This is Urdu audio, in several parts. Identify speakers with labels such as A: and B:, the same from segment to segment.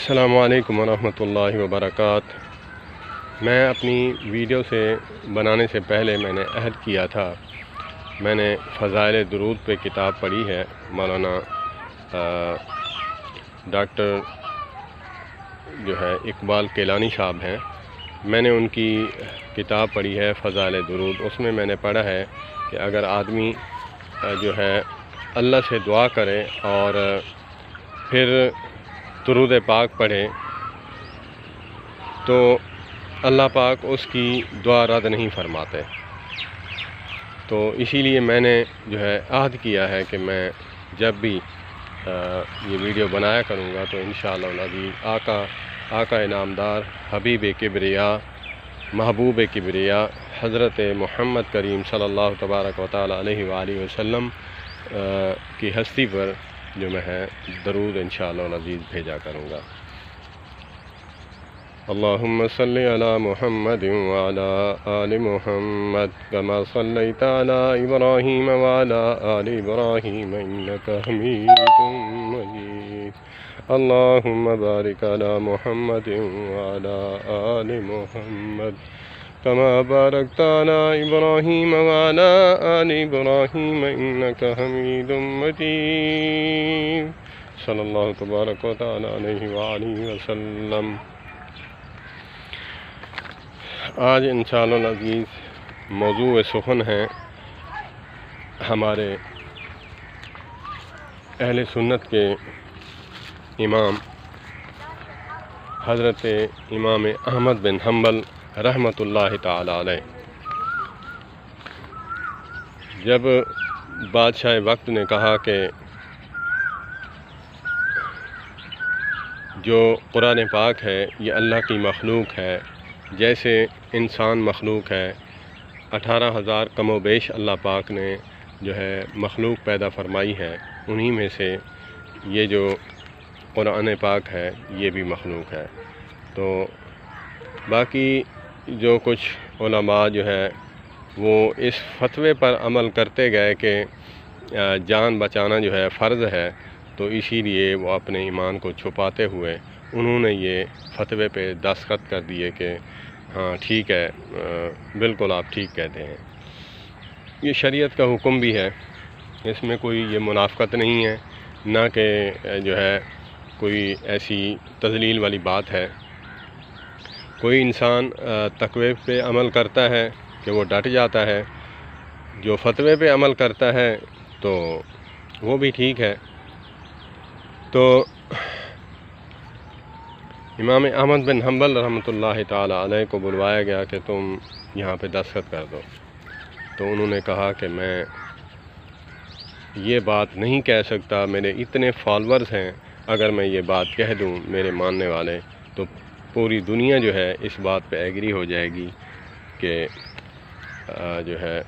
A: السلام علیکم ورحمۃ اللہ وبرکاتہ۔ میں اپنی ویڈیو سے بنانے سے پہلے میں نے عہد کیا تھا، میں نے فضائل درود پہ کتاب پڑھی ہے، مولانا ڈاکٹر جو ہے اقبال کیلانی صاحب ہیں، میں نے ان کی کتاب پڑھی ہے فضائل درود۔ اس میں نے پڑھا ہے کہ اگر آدمی جو ہے اللہ سے دعا کرے اور پھر درود پاک پڑھے تو اللہ پاک اس کی دعا رد نہیں فرماتے۔ تو اسی لیے میں نے جو ہے عہد کیا ہے کہ میں جب بھی یہ ویڈیو بنایا کروں گا تو انشاءاللہ العزیز آقا انعامدار حبیب کبریا محبوب کبریا حضرت محمد کریم صلی اللہ تبارک و تعالی علیہ وآلہ وسلم کی ہستی پر جو میں ہے درود انشاءاللہ العزیز بھیجا کروں گا۔ اللہم صلی علی محمد وعلی آل محمد کما صلیت علی ابراہیم وعلی آل ابراہیم انکا حمید مجید۔ اللہم بارک علی محمد وعلی آل محمد کما بارکت علی ابراہیم وعلی آل ابراہیم انکا حمید مجید صلی اللہ تبارک و تعالی علیہ وآلہ وسلم۔ آج انشاءاللہ العزیز موضوع سخن ہے ہمارے اہل سنت کے امام حضرت امام احمد بن حنبل رحمۃ اللہ تعالی علیہ۔ جب بادشاہ وقت نے کہا کہ جو قرآن پاک ہے یہ اللہ کی مخلوق ہے، جیسے انسان مخلوق ہے، 18,000 کم و بیش اللہ پاک نے جو ہے مخلوق پیدا فرمائی ہے، انہی میں سے یہ جو قرآن پاک ہے یہ بھی مخلوق ہے۔ تو باقی جو کچھ علماء جو ہے وہ اس فتوے پر عمل کرتے گئے کہ جان بچانا جو ہے فرض ہے، تو اسی لیے وہ اپنے ایمان کو چھپاتے ہوئے انہوں نے یہ فتوے پہ دستخط کر دیے کہ ہاں ٹھیک ہے، بالکل آپ ٹھیک کہتے ہیں۔ یہ شریعت کا حکم بھی ہے، اس میں کوئی یہ منافقت نہیں ہے، نہ کہ جو ہے کوئی ایسی تضلیل والی بات ہے۔ کوئی انسان تقوی پہ عمل کرتا ہے کہ وہ ڈٹ جاتا ہے، جو فتوے پہ عمل کرتا ہے تو وہ بھی ٹھیک ہے۔ تو امام احمد بن حنبل رحمۃ اللہ تعالی علیہ کو بلوایا گیا کہ تم یہاں پہ دستخط کر دو، تو انہوں نے کہا کہ میں یہ بات نہیں کہہ سکتا، میرے اتنے فالورز ہیں، اگر میں یہ بات کہہ دوں میرے ماننے والے تو پوری دنیا جو ہے اس بات پہ ایگری ہو جائے گی کہ جو ہے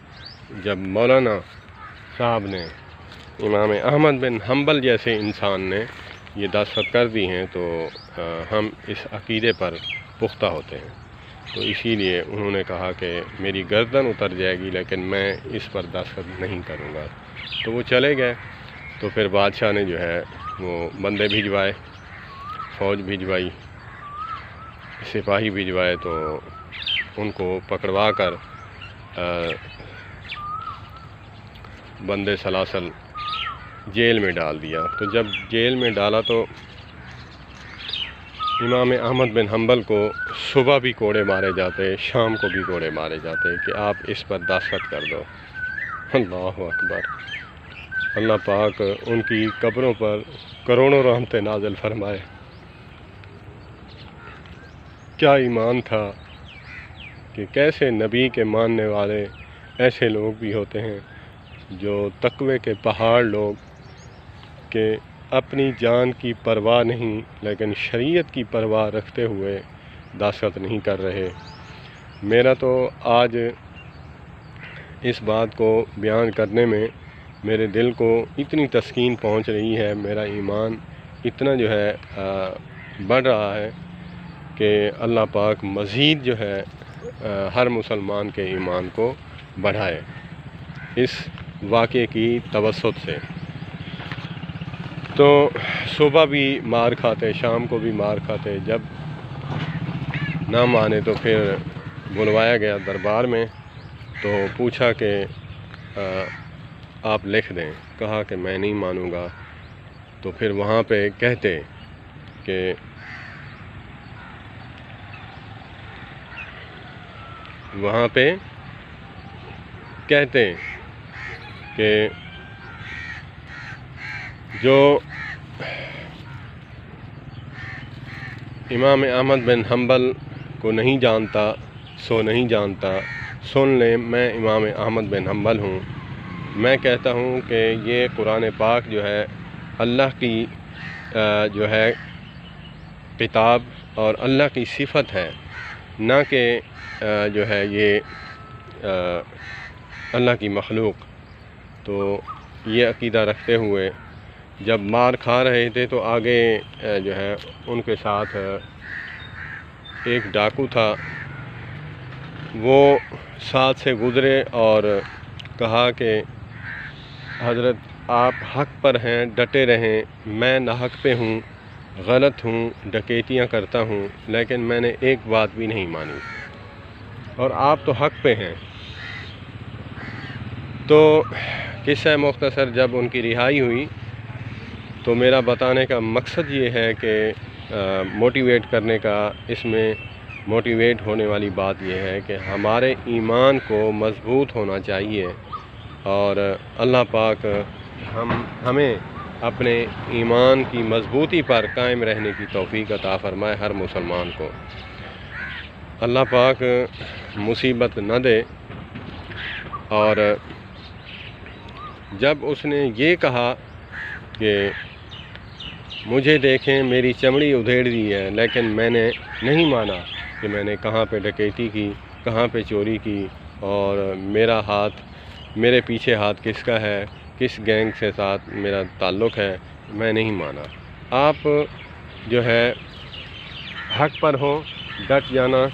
A: جب مولانا صاحب نے امام احمد بن حنبل جیسے انسان نے یہ دستخط کر دی ہیں تو ہم اس عقیدے پر پختہ ہوتے ہیں۔ تو اسی لیے انہوں نے کہا کہ میری گردن اتر جائے گی لیکن میں اس پر دستخط نہیں کروں گا۔ تو وہ چلے گئے، تو پھر بادشاہ نے جو ہے وہ بندے بھجوائے، فوج بھجوائی، سپاہی بھجوائے، تو ان کو پکڑوا کر بندے سلاسل جیل میں ڈال دیا۔ تو جب جیل میں ڈالا تو امام احمد بن حنبل کو صبح بھی کوڑے مارے جاتے، شام کو بھی کوڑے مارے جاتے کہ آپ اس پر دستخط کر دو۔ اللہ اکبر! اللہ پاک ان کی قبروں پر کروڑوں رحمتیں نازل فرمائے۔ کیا ایمان تھا کہ کیسے نبی کے ماننے والے ایسے لوگ بھی ہوتے ہیں جو تقوی کے پہاڑ لوگ کہ اپنی جان کی پرواہ نہیں لیکن شریعت کی پرواہ رکھتے ہوئے دستخط نہیں کر رہے۔ میرا تو آج اس بات کو بیان کرنے میں میرے دل کو اتنی تسکین پہنچ رہی ہے، میرا ایمان اتنا جو ہے بڑھ رہا ہے کہ اللہ پاک مزید جو ہے ہر مسلمان کے ایمان کو بڑھائے اس واقعے کی توسط سے۔ تو صبح بھی مار کھاتے، شام کو بھی مار کھاتے، جب نہ مانے تو پھر بلوایا گیا دربار میں، تو پوچھا کہ آپ لکھ دیں، کہا کہ میں نہیں مانوں گا۔ تو پھر وہاں پہ کہتے کہ جو امام احمد بن حنبل کو نہیں جانتا سو نہیں جانتا، سن لیں میں امام احمد بن حنبل ہوں۔ میں کہتا ہوں کہ یہ قرآن پاک جو ہے اللہ کی جو ہے کتاب اور اللہ کی صفت ہے، نہ کہ جو ہے یہ اللہ کی مخلوق۔ تو یہ عقیدہ رکھتے ہوئے جب مار کھا رہے تھے تو آگے جو ہے ان کے ساتھ ایک ڈاکو تھا، وہ ساتھ سے گزرے اور کہا کہ حضرت آپ حق پر ہیں، ڈٹے رہیں، میں ناحق پہ ہوں، غلط ہوں، ڈکیتیاں کرتا ہوں، لیکن میں نے ایک بات بھی نہیں مانی اور آپ تو حق پہ ہیں۔ تو قصہ مختصر جب ان کی رہائی ہوئی تو میرا بتانے کا مقصد یہ ہے کہ موٹیویٹ کرنے کا، اس میں موٹیویٹ ہونے والی بات یہ ہے کہ ہمارے ایمان کو مضبوط ہونا چاہیے، اور اللہ پاک ہمیں اپنے ایمان کی مضبوطی پر قائم رہنے کی توفیق عطا فرمائے ہر مسلمان کو۔ اللہ پاک مصیبت نہ دے۔ اور جب اس نے یہ کہا کہ مجھے دیکھیں میری چمڑی ادھیڑ دی ہے، لیکن میں نے نہیں مانا کہ میں نے کہاں پہ ڈکیتی کی، کہاں پہ چوری کی، اور میرے پیچھے ہاتھ کس کا ہے، کس گینگ سے ساتھ میرا تعلق ہے، میں نہیں مانا۔ آپ جو ہے حق پر ہو، ڈٹ جانا